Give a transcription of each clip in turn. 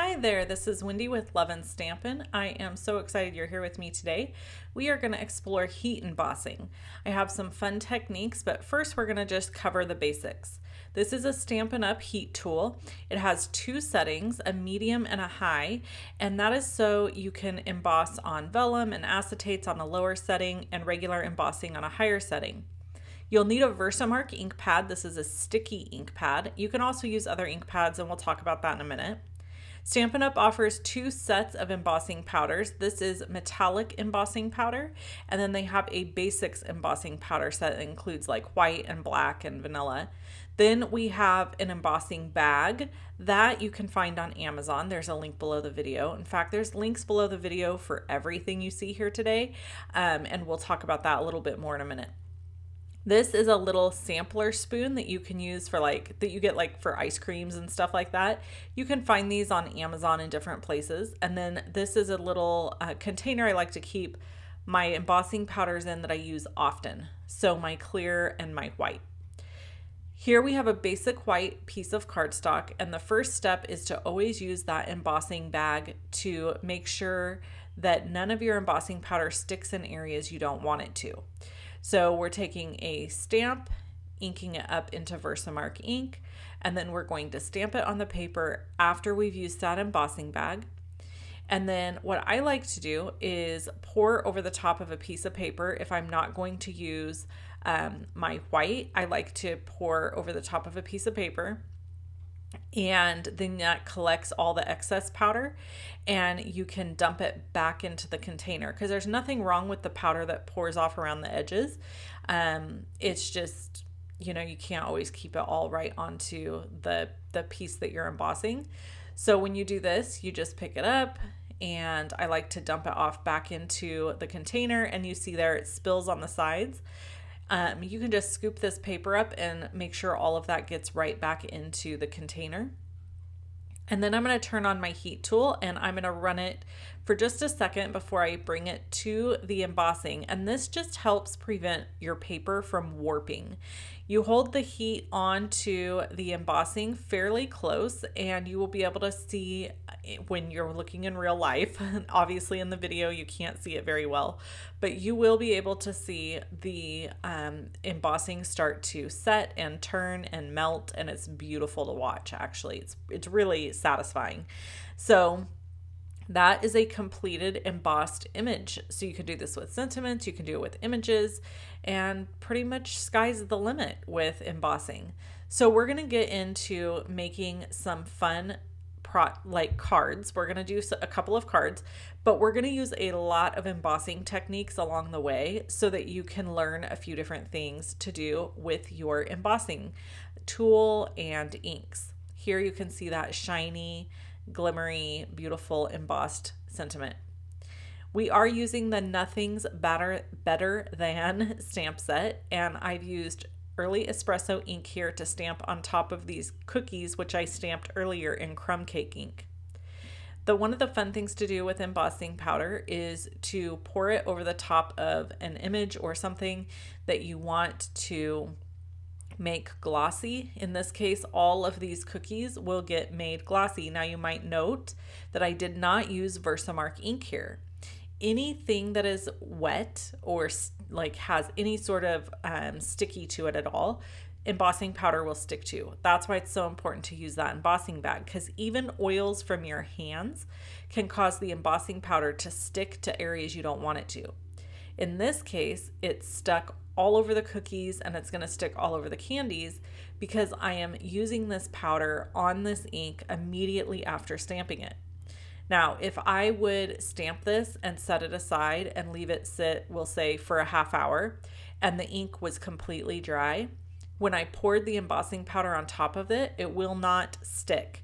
Hi there, this is Wendy with Love and Stampin'. I am so excited you're here with me today. We are going to explore heat embossing. I have some fun techniques, but first we're going to just cover the basics. This is a Stampin' Up! Heat tool. It has two settings, a medium and a high, and that is so you can emboss on vellum and acetates on a lower setting and regular embossing on a higher setting. You'll need a Versamark ink pad. This is a sticky ink pad. You can also use other ink pads, and we'll talk about that in a minute. Stampin' Up! Offers two sets of embossing powders. This is metallic embossing powder, and then they have a basics embossing powder set that includes like white and black and vanilla. Then we have an embossing bag that you can find on Amazon. There's a link below the video. In fact, there's links below the video for everything you see here today, and we'll talk about that a little bit more in a minute. This is a little sampler spoon that you can use for that you get for ice creams and stuff like that. You can find these on Amazon in different places. And then this is a little container I like to keep my embossing powders in that I use often. So my clear and my white. Here we have a basic white piece of cardstock, and the first step is to always use that embossing bag to make sure that none of your embossing powder sticks in areas you don't want it to. So we're taking a stamp, inking it up into Versamark ink, and then we're going to stamp it on the paper after we've used that embossing bag. And then what I like to do is pour over the top of a piece of paper. If I'm not going to use my white, I like to pour over the top of a piece of paper. And then that collects all the excess powder, and you can dump it back into the container because there's nothing wrong with the powder that pours off around the edges. It's just, you can't always keep it all right onto the piece that you're embossing. So when you do this, you just pick it up, and I like to dump it off back into the container, and you see there it spills on the sides. You can just scoop this paper up and make sure all of that gets right back into the container. And then I'm going to turn on my heat tool, and I'm going to run it for just a second before I bring it to the embossing. And this just helps prevent your paper from warping. You hold the heat onto the embossing fairly close, and you will be able to see when you're looking in real life. Obviously in the video you can't see it very well, but you will be able to see the embossing start to set and turn and melt, and it's beautiful to watch. Actually, it's really satisfying. So that is a completed embossed image. So you can do this with sentiments, you can do it with images, and pretty much sky's the limit with embossing. So we're going to get into making some fun cards. We're going to do a couple of cards, but we're going to use a lot of embossing techniques along the way so that you can learn a few different things to do with your embossing tool and inks. Here you can see that shiny, glimmery, beautiful embossed sentiment. We are using the Nothing's Better Than stamp set, and I've used Early Espresso ink here to stamp on top of these cookies, which I stamped earlier in crumb cake ink. One of the fun things to do with embossing powder is to pour it over the top of an image or something that you want to make glossy. In this case, all of these cookies will get made glossy. Now you might note that I did not use Versamark ink here. Anything that is wet or has any sort of sticky to it at all, embossing powder will stick to. That's why it's so important to use that embossing bag, because even oils from your hands can cause the embossing powder to stick to areas you don't want it to. In this case, it's stuck all over the cookies, and it's going to stick all over the candies because I am using this powder on this ink immediately after stamping it. Now, if I would stamp this and set it aside and leave it sit, we'll say for a half hour, and the ink was completely dry, when I poured the embossing powder on top of it, it will not stick.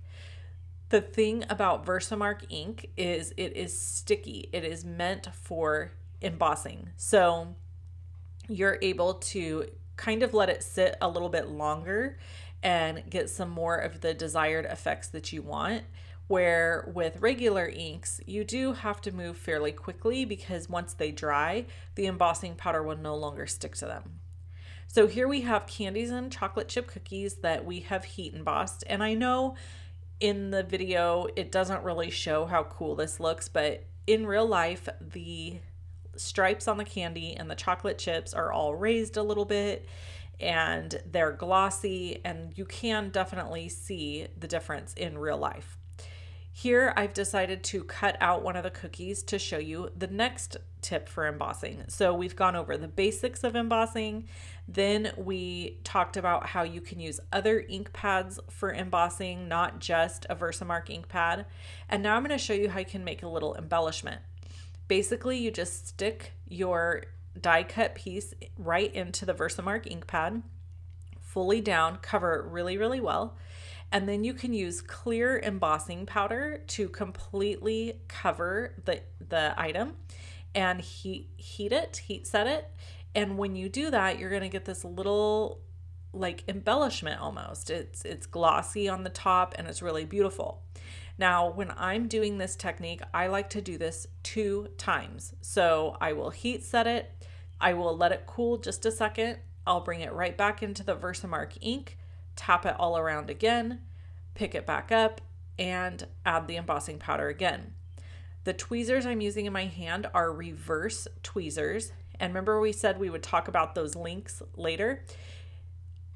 The thing about Versamark ink is it is sticky. It is meant for embossing. So you're able to kind of let it sit a little bit longer and get some more of the desired effects that you want. Where with regular inks, you do have to move fairly quickly because once they dry, the embossing powder will no longer stick to them. So here we have candies and chocolate chip cookies that we have heat embossed. And I know in the video, it doesn't really show how cool this looks, but in real life, the stripes on the candy and the chocolate chips are all raised a little bit and they're glossy, and you can definitely see the difference in real life. Here, I've decided to cut out one of the cookies to show you the next tip for embossing. So we've gone over the basics of embossing. Then we talked about how you can use other ink pads for embossing, not just a Versamark ink pad. And now I'm going to show you how you can make a little embellishment. Basically, you just stick your die cut piece right into the Versamark ink pad, fully down, cover it really, really well. And then you can use clear embossing powder to completely cover the item and heat set it. And when you do that, you're going to get this little like embellishment almost. It's glossy on the top and it's really beautiful. Now, when I'm doing this technique, I like to do this 2 times. So I will heat set it. I will let it cool just a second. I'll bring it right back into the Versamark ink, tap it all around again, pick it back up, and add the embossing powder again. The tweezers I'm using in my hand are reverse tweezers. And remember we said we would talk about those links later?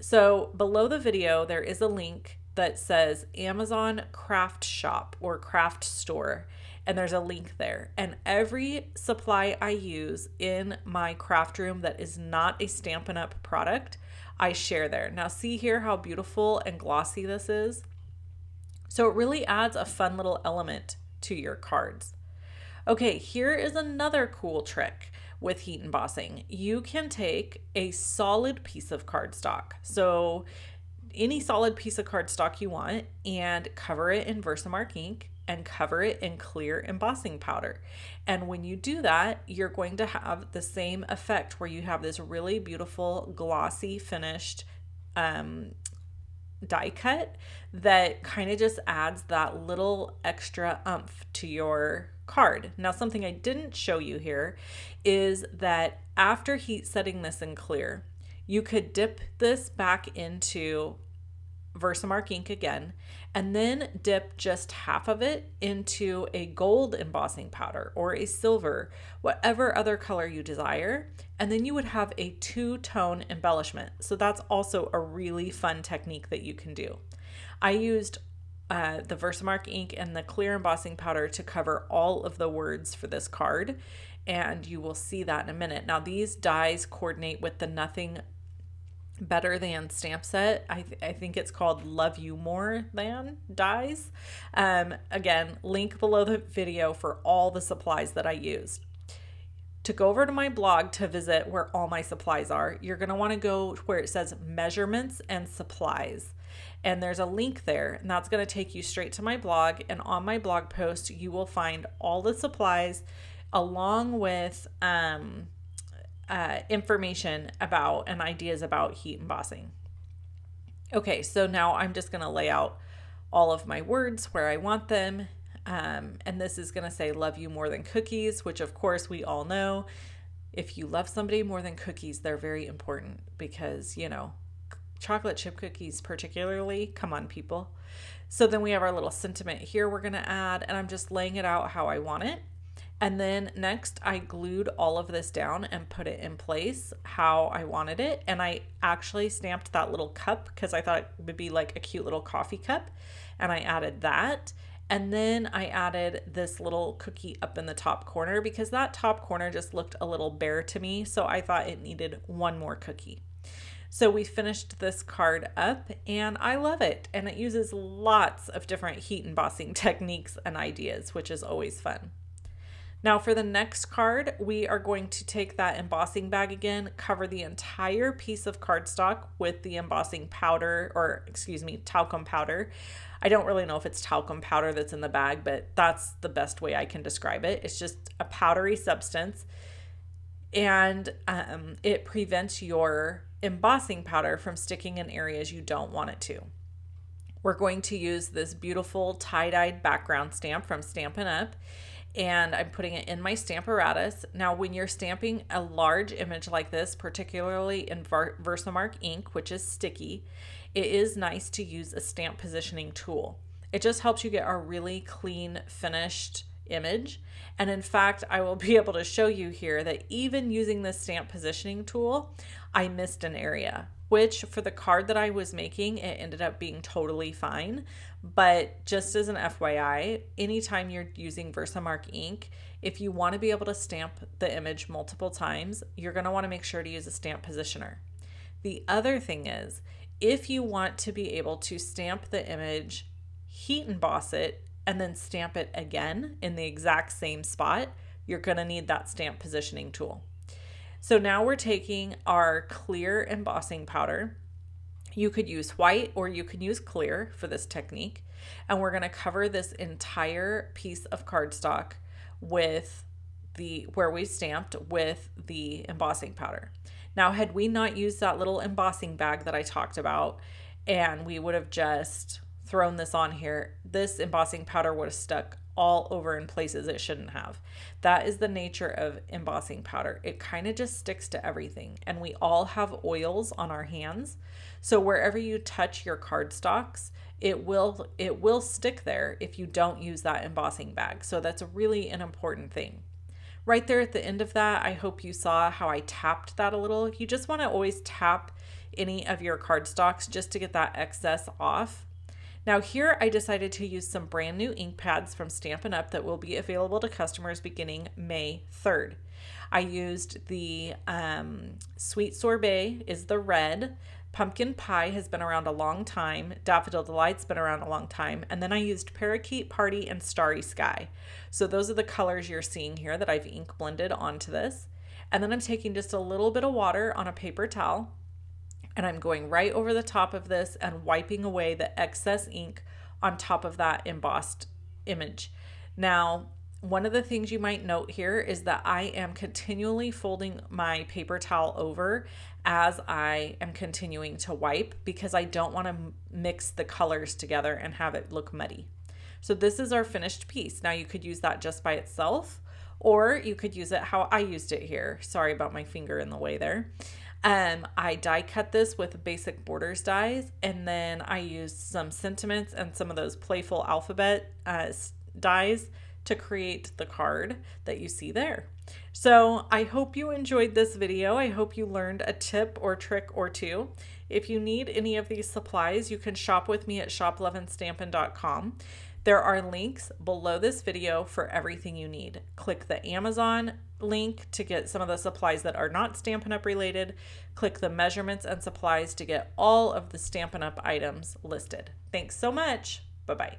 So below the video, there is a link that says Amazon Craft Shop or Craft Store. And there's a link there. And every supply I use in my craft room that is not a Stampin' Up! Product, I share there. Now see here how beautiful and glossy this is? So it really adds a fun little element to your cards. Okay, here is another cool trick with heat embossing. You can take a solid piece of cardstock. So any solid piece of cardstock you want and cover it in Versamark ink and cover it in clear embossing powder. And when you do that, you're going to have the same effect where you have this really beautiful glossy finished die cut that kind of just adds that little extra oomph to your card. Now, something I didn't show you here is that after heat setting this in clear, you could dip this back into Versamark ink again, and then dip just half of it into a gold embossing powder or a silver, whatever other color you desire, and then you would have a 2-tone embellishment. So that's also a really fun technique that you can do. I used the Versamark ink and the clear embossing powder to cover all of the words for this card, and you will see that in a minute. Now these dies coordinate with the Nothing Better Than stamp set. I think it's called Love You More Than dies. Again, link below the video for all the supplies that I used. To go over to my blog to visit where all my supplies are, you're going to want to go where it says measurements and supplies. And there's a link there, and that's going to take you straight to my blog. And on my blog post, you will find all the supplies along with information about and ideas about heat embossing. Okay, so now I'm just going to lay out all of my words where I want them. And this is going to say love you more than cookies, which of course we all know. If you love somebody more than cookies, they're very important because, you know, chocolate chip cookies particularly, come on people. So then we have our little sentiment here we're going to add, and I'm just laying it out how I want it. And then next I glued all of this down and put it in place how I wanted it. And I actually stamped that little cup because I thought it would be like a cute little coffee cup. And I added that. And then I added this little cookie up in the top corner because that top corner just looked a little bare to me. So I thought it needed one more cookie. So we finished this card up and I love it. And it uses lots of different heat embossing techniques and ideas, which is always fun. Now for the next card, we are going to take that embossing bag again, cover the entire piece of cardstock with the embossing powder, or excuse me, talcum powder. I don't really know if it's talcum powder that's in the bag, but that's the best way I can describe it. It's just a powdery substance, and it prevents your embossing powder from sticking in areas you don't want it to. We're going to use this beautiful tie-dyed background stamp from Stampin' Up!, and I'm putting it in my Stamparatus. Now, when you're stamping a large image like this, particularly in Versamark ink, which is sticky, it is nice to use a stamp positioning tool. It just helps you get a really clean, finished image. And in fact, I will be able to show you here that even using this stamp positioning tool, I missed an area, which for the card that I was making, it ended up being totally fine. But just as an FYI, anytime you're using Versamark ink, if you want to be able to stamp the image multiple times, you're going to want to make sure to use a stamp positioner. The other thing is, if you want to be able to stamp the image, heat emboss it, and then stamp it again in the exact same spot, you're going to need that stamp positioning tool. So now we're taking our clear embossing powder. You could use white or you can use clear for this technique. And we're going to cover this entire piece of cardstock with where we stamped with the embossing powder. Now, had we not used that little embossing bag that I talked about, and we would have just thrown this on here, this embossing powder would have stuck all over in places it shouldn't have. That is the nature of embossing powder. It kind of just sticks to everything, and we all have oils on our hands. So wherever you touch your cardstocks, it will stick there if you don't use that embossing bag. So that's really an important thing. Right there at the end of that, I hope you saw how I tapped that a little. You just want to always tap any of your cardstocks just to get that excess off. Now here I decided to use some brand new ink pads from Stampin' Up! That will be available to customers beginning May 3rd. I used the Sweet Sorbet is the red, Pumpkin Pie has been around a long time, Daffodil Delight's been around a long time, and then I used Parakeet Party and Starry Sky. So those are the colors you're seeing here that I've ink blended onto this. And then I'm taking just a little bit of water on a paper towel, and I'm going right over the top of this and wiping away the excess ink on top of that embossed image. Now, one of the things you might note here is that I am continually folding my paper towel over as I am continuing to wipe, because I don't want to mix the colors together and have it look muddy. So this is our finished piece. Now you could use that just by itself, or you could use it how I used it here. Sorry about my finger in the way there. I die cut this with basic borders dies, and then I used some sentiments and some of those playful alphabet dies to create the card that you see there. So I hope you enjoyed this video. I hope you learned a tip or trick or two. If you need any of these supplies, you can shop with me at shoploveandstampin.com. There are links below this video for everything you need. Click the Amazon link to get some of the supplies that are not Stampin' Up! Related. Click the measurements and supplies to get all of the Stampin' Up! Items listed. Thanks so much. Bye-bye.